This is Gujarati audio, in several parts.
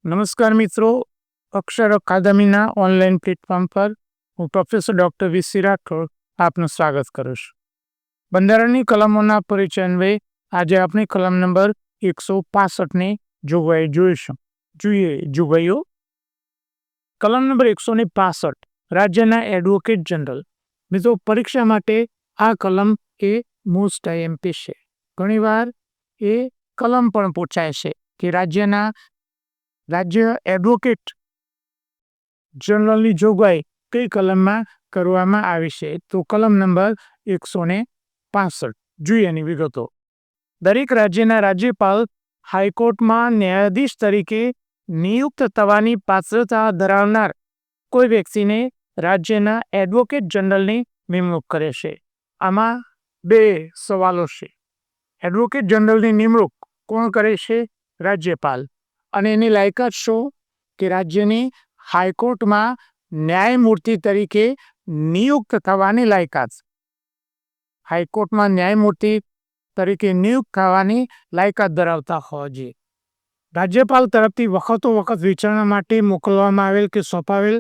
નમસ્કાર મિત્રો, અક્ષર અકાદમીના ઓનલાઈન પ્લેટફોર્મ પર હું પ્રોફેસર ડૉક્ટર વીસી રાઠોડ આપનું સ્વાગત કરું છું. બંધારણની કલમોના પરિચય અન્વયે આજે આપણે કલમ નંબર 165ની જોગવાઈ જોગવાઈઓ. કલમ નંબર 165 રાજ્યના એડવોકેટ જનરલ. મિત્રો, પરીક્ષા માટે આ કલમ એ મોસ્ટ આઈએમપી છે. ઘણીવાર એ કલમ પણ પૂછાય છે કે રાજ્ય એડવોકેટ જનરલની જોગવાઈ કઈ કલમમાં કરવામાં આવી છે. તો કલમ નંબર 165 જોઈએ એની વિગતો. દરેક રાજ્યના રાજ્યપાલ હાઈકોર્ટમાં ન્યાયાધીશ તરીકે નિયુક્ત થવાની પાત્રતા ધરાવનાર કોઈ વ્યક્તિને રાજ્યના એડવોકેટ જનરલની નિમણૂક કરે છે. આમાં બે સવાલો છે. એડવોકેટ જનરલની નિમણૂક કોણ કરે છે? રાજ્યપાલ. અને એની લાયકાત શું? કે રાજ્યની હાઈકોર્ટમાં ન્યાયમૂર્તિ તરીકે નિયુક્ત થવાની લાયકાત. હાઈકોર્ટમાં ન્યાયમૂર્તિ તરીકે નિયુક્ત થવાની લાયકાત ધરાવતા હોવા જોઈએ. રાજ્યપાલ તરફથી વખતો વખત વિચારણા માટે મોકલવામાં આવેલ કે સોંપાવેલ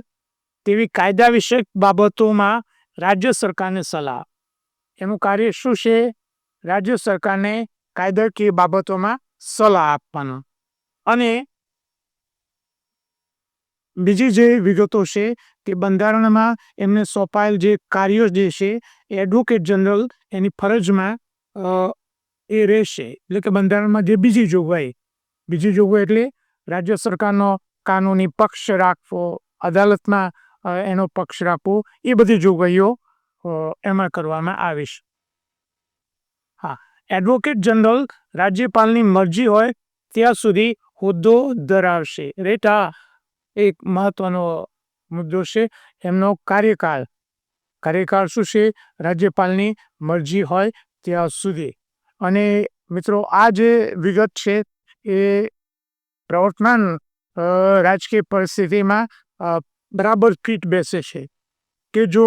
તેવી કાયદા વિષયક બાબતોમાં રાજ્ય સરકારને સલાહ. એનું કાર્ય શું છે? રાજ્ય સરકારને કાયદાકીય બાબતોમાં સલાહ આપવાનો. અને બીજી જે વિગતો છે કે બંધારણમાં એમને સોંપાયેલ જે કાર્યો જે છે એડવોકેટ જનરલ એની ફરજમાં એ રહેશે. એટલે કે બંધારણમાં જે બીજી જોગવાઈ એટલે રાજ્ય સરકારનો કાનૂની પક્ષ રાખવો, અદાલતમાં એનો પક્ષ રાખવો, એ બધી જોગવાઈઓ એમાં કરવામાં આવી છે. હા, એડવોકેટ જનરલ રાજ્યપાલની મરજી હોય ત્યાં સુધી હોદ્દો ધરાવશે. રેટા એક મહત્વનો મુદ્દો છે. એમનો કાર્યકાળ શું છે? રાજ્યપાલની મરજી હોય ત્યાં સુધી. અને મિત્રો, આ જે વિગત છે એ પ્રવર્તમાન રાજકીય પરિસ્થિતિમાં બરાબર ફિટ બેસે છે કે જો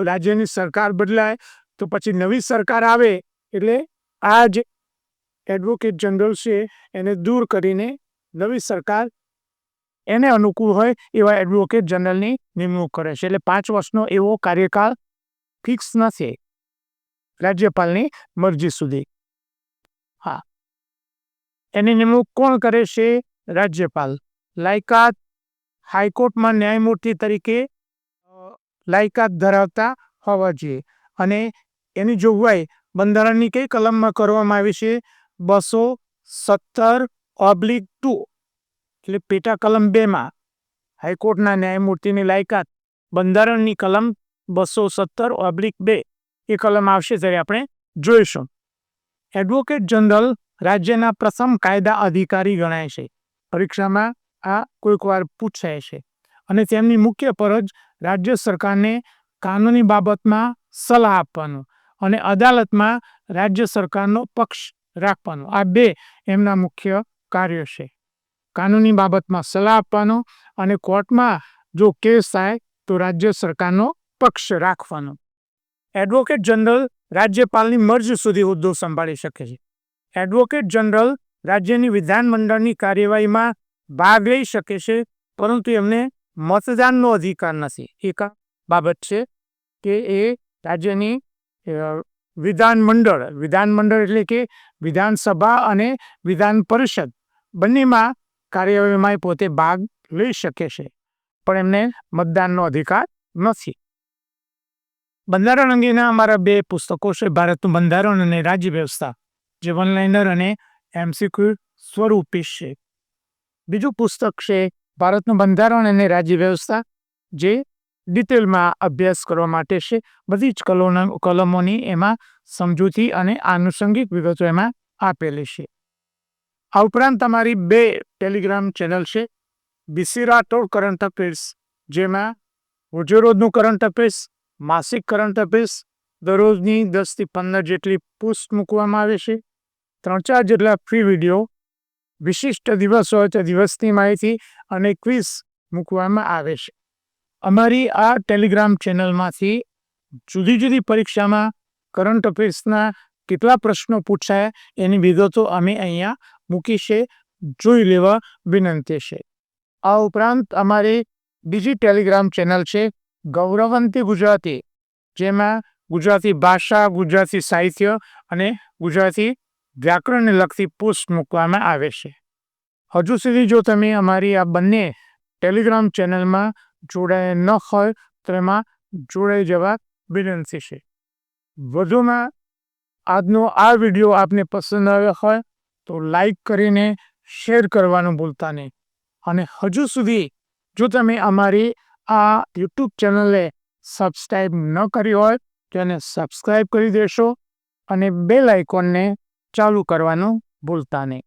રાજ્યની સરકાર બદલાય તો પછી નવી સરકાર આવે એટલે આ જે એડવોકેટ જનરલ છે એને દૂર કરીને નવી સરકાર એને અનુકૂળ હોય એવા એડવોકેટ જનરલની નિમણૂક કરે છે. એટલે 5 વર્ષનો એવો કાર્યકાળ ફિક્સ નથી, રાજ્યપાલની મરજી સુધી. હા, એની નિમણૂક કોણ કરે છે? રાજ્યપાલ. લાયકાત હાઈકોર્ટમાં ન્યાયમૂર્તિ તરીકે લાયકાત ધરાવતા હોવા જોઈએ. અને એની જોગવાઈ બંધારણની કઈ કલમમાં કરવામાં આવી છે? 217(2) એટલે પેટા કલમ 2માં હાઈકોર્ટના ન્યાયમૂર્તિની લાયકાત બંધારણની કલમ 217(2) એ કલમ આવશે ત્યારે આપણે જોઈશું. એડવોકેટ જનરલ રાજ્યના પ્રથમ કાયદા અધિકારી ગણાય છે. પરીક્ષામાં આ કોઈક વાર પૂછાય છે. અને તેમની મુખ્ય ફરજ રાજ્ય સરકારને કાનૂની બાબતમાં સલાહ આપવાનું અને અદાલતમાં રાજ્ય સરકારનો પક્ષ રાખવાનો. આ બે એમના મુખ્ય કાર્યો છે. કાનૂની બાબતમાં સલાહ આપવાનો અને કોર્ટમાં જો કેસ થાય તો રાજ્ય સરકારનો પક્ષ રાખવાનો. એડવોકેટ જનરલ રાજ્યપાલની મરજી સુધી હોદ્દો સંભાળી શકે છે. એડવોકેટ જનરલ રાજ્યની વિધાનમંડળની કાર્યવાહીમાં ભાગ લઈ શકે છે, પરંતુ એમને મતદાનનો અધિકાર નથી. એક બાબત છે કે એ રાજ્યની વિધાનમંડળ એટલે કે વિધાનસભા અને વિધાન પરિષદ બંનેમાં કાર્યવાહીમાં પોતે ભાગ લઈ શકે છે, પણ એમને મતદાનનો અધિકાર નથી. બંધારણ અંગેના અમારા 2 પુસ્તકો છે, ભારતનું બંધારણ અને રાજ્ય વ્યવસ્થા, જે વનલાઇનર અને એમસીક્યુ સ્વરૂપી છે. બીજું પુસ્તક છે ભારતનું બંધારણ અને રાજ્ય વ્યવસ્થા, જે ડિટેલમાં અભ્યાસ કરવા માટે છે. બધી જ કલમોની એમાં સમજૂતી અને આનુષંગિક વિગતો એમાં આપેલી છે. આ ઉપરાંત તમારી 2 ટેલિગ્રામ ચેનલ છે. વીસી રાઠોડ કરંટ અફેર્સ, જેમાં રોજેરોજનું કરંટ અફેર્સ, માસિક કરંટ અફેર્સ, દરરોજની 10 થી 15 જેટલી પોસ્ટ મૂકવામાં આવે છે. 3-4 જેટલા ફ્રી વિડીયો, વિશિષ્ટ દિવસ હોય તો દિવસની માહિતી અને ક્વિઝ મૂકવામાં આવે છે. અમારી આ ટેલિગ્રામ ચેનલમાંથી જુદી જુદી પરીક્ષામાં કરંટ અફેર્સના કેટલા પ્રશ્નો પૂછાયા એની વિગતો અમે અહીંયા મૂકી છે, જોઈ લેવા વિનંતી છે. આ ઉપરાંત અમારી બીજી ટેલિગ્રામ ચેનલ છે ગૌરવંતી ગુજરાતી, જેમાં ગુજરાતી ભાષા, ગુજરાતી સાહિત્ય અને ગુજરાતી વ્યાકરણને લગતી પોસ્ટ મૂકવામાં આવે છે. હજુ સુધી જો તમે અમારી આ બંને ટેલિગ્રામ ચેનલમાં જોડાયા ન હોય તો એમાં જોડાઈ જવા વિનંતી છે. વધુમાં આજનો આ વિડીયો આપને પસંદ આવ્યો હોય તો લાઈક કરીને શેર કરવાનું ભૂલતા નહીં. અને હજુ સુધી જો તમે અમારી આ યુટ્યુબ ચેનલને સબસ્ક્રાઈબ ન કરી હોય તો એને સબસ્ક્રાઈબ કરી દેશો અને બેલ આઇકોનને ચાલુ કરવાનું ભૂલતા નહીં.